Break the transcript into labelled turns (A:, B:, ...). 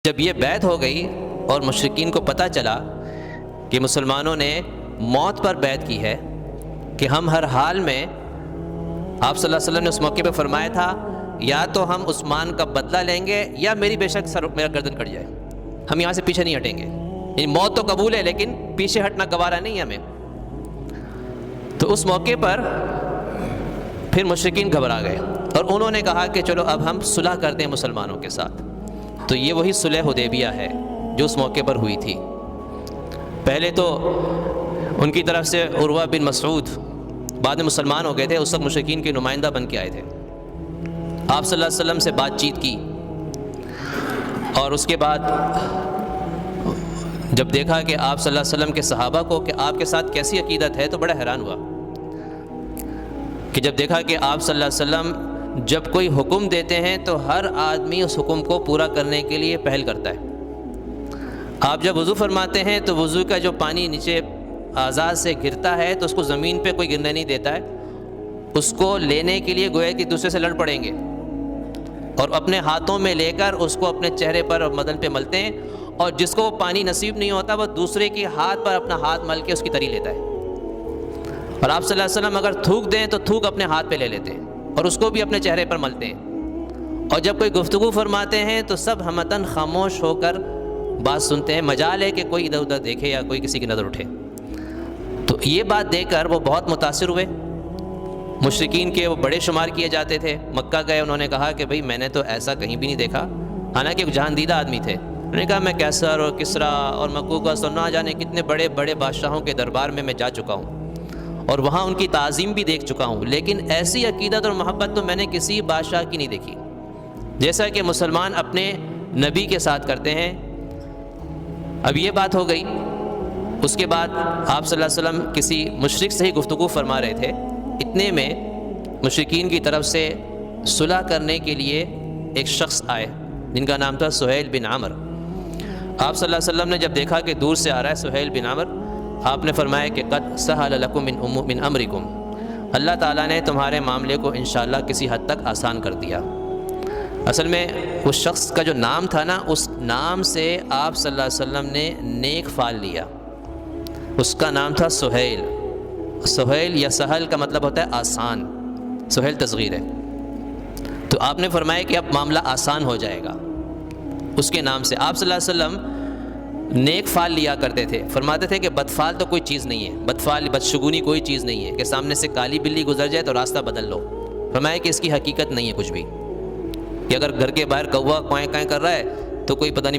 A: جب یہ بیعت ہو گئی اور مشرکین کو پتہ چلا کہ مسلمانوں نے موت پر بیعت کی ہے کہ ہم ہر حال میں، آپ صلی اللہ علیہ وسلم نے اس موقع پہ فرمایا تھا یا تو ہم عثمان کا بدلہ لیں گے یا میری بے شک میرا گردن کٹ جائے، ہم یہاں سے پیچھے نہیں ہٹیں گے. یعنی موت تو قبول ہے لیکن پیچھے ہٹنا گوارا نہیں ہے ہمیں. تو اس موقع پر پھر مشرکین گھبرا گئے اور انہوں نے کہا کہ چلو اب ہم صلح کرتے ہیں مسلمانوں کے ساتھ. تو یہ وہی صلح حدیبیہ ہے جو اس موقع پر ہوئی تھی. پہلے تو ان کی طرف سے عروہ بن مسعود بعد میں مسلمان ہو گئے تھے، اس وقت مشرکین کے نمائندہ بن کے آئے تھے. آپ صلی اللہ علیہ وسلم سے بات چیت کی اور اس کے بعد جب دیکھا کہ آپ صلی اللہ علیہ وسلم کے صحابہ کو کہ آپ کے ساتھ کیسی عقیدت ہے تو بڑا حیران ہوا کہ جب دیکھا کہ آپ صلی اللہ علیہ وسلم جب کوئی حکم دیتے ہیں تو ہر آدمی اس حکم کو پورا کرنے کے لیے پہل کرتا ہے. آپ جب وضو فرماتے ہیں تو وضو کا جو پانی نیچے اعضاء سے گرتا ہے تو اس کو زمین پہ کوئی گرنے نہیں دیتا ہے، اس کو لینے کے لیے گویا کہ دوسرے سے لڑ پڑیں گے اور اپنے ہاتھوں میں لے کر اس کو اپنے چہرے پر اور بدن پہ ملتے ہیں، اور جس کو پانی نصیب نہیں ہوتا وہ دوسرے کے ہاتھ پر اپنا ہاتھ مل کے اس کی تری لیتا ہے. اور آپ صلی اللہ علیہ وسلم اگر تھوک دیں تو تھوک اپنے ہاتھ پہ لے لیتے ہیں اور اس کو بھی اپنے چہرے پر ملتے ہیں. اور جب کوئی گفتگو فرماتے ہیں تو سب ہمتاً خاموش ہو کر بات سنتے ہیں، مجال ہے کہ کوئی ادھر ادھر دیکھے یا کوئی کسی کی نظر اٹھے. تو یہ بات دیکھ کر وہ بہت متاثر ہوئے. مشرکین کے وہ بڑے شمار کیے جاتے تھے. مکہ گئے، انہوں نے کہا کہ بھئی میں نے تو ایسا کہیں بھی نہیں دیکھا، حالانکہ ایک جہاندیدہ آدمی تھے. انہوں نے کہا میں کیسر اور کسرا اور مقوقس اور نہ جانے کتنے بڑے بڑے بادشاہوں کے دربار میں جا چکا ہوں اور وہاں ان کی تعظیم بھی دیکھ چکا ہوں، لیکن ایسی عقیدت اور محبت تو میں نے کسی بادشاہ کی نہیں دیکھی جیسا کہ مسلمان اپنے نبی کے ساتھ کرتے ہیں. اب یہ بات ہو گئی. اس کے بعد آپ صلی اللہ علیہ وسلم کسی مشرک سے ہی گفتگو فرما رہے تھے، اتنے میں مشرکین کی طرف سے صلح کرنے کے لیے ایک شخص آئے جن کا نام تھا سہیل بن عمر. آپ صلی اللہ علیہ وسلم نے جب دیکھا کہ دور سے آ رہا ہے سہیل بن عمر، آپ نے فرمایا کہ قد سہل لکم من امرکم، اللہ تعالیٰ نے تمہارے معاملے کو انشاءاللہ کسی حد تک آسان کر دیا. اصل میں اس شخص کا جو نام تھا نا، اس نام سے آپ صلی اللہ علیہ وسلم نے نیک فال لیا. اس کا نام تھا سہیل. سہیل یا سہل کا مطلب ہوتا ہے آسان، سہیل تصغیر ہے. تو آپ نے فرمایا کہ اب معاملہ آسان ہو جائے گا. اس کے نام سے آپ صلی اللہ علیہ وسلم نیک فال لیا کرتے تھے. فرماتے تھے کہ بدفال تو کوئی چیز نہیں ہے، بدفال بدشگونی کوئی چیز نہیں ہے کہ سامنے سے کالی بلی گزر جائے تو راستہ بدل لو. فرمایا کہ اس کی حقیقت نہیں ہے کچھ بھی، کہ اگر گھر کے باہر کوا کوائیں کائیں کر رہا ہے تو کوئی پتہ نہیں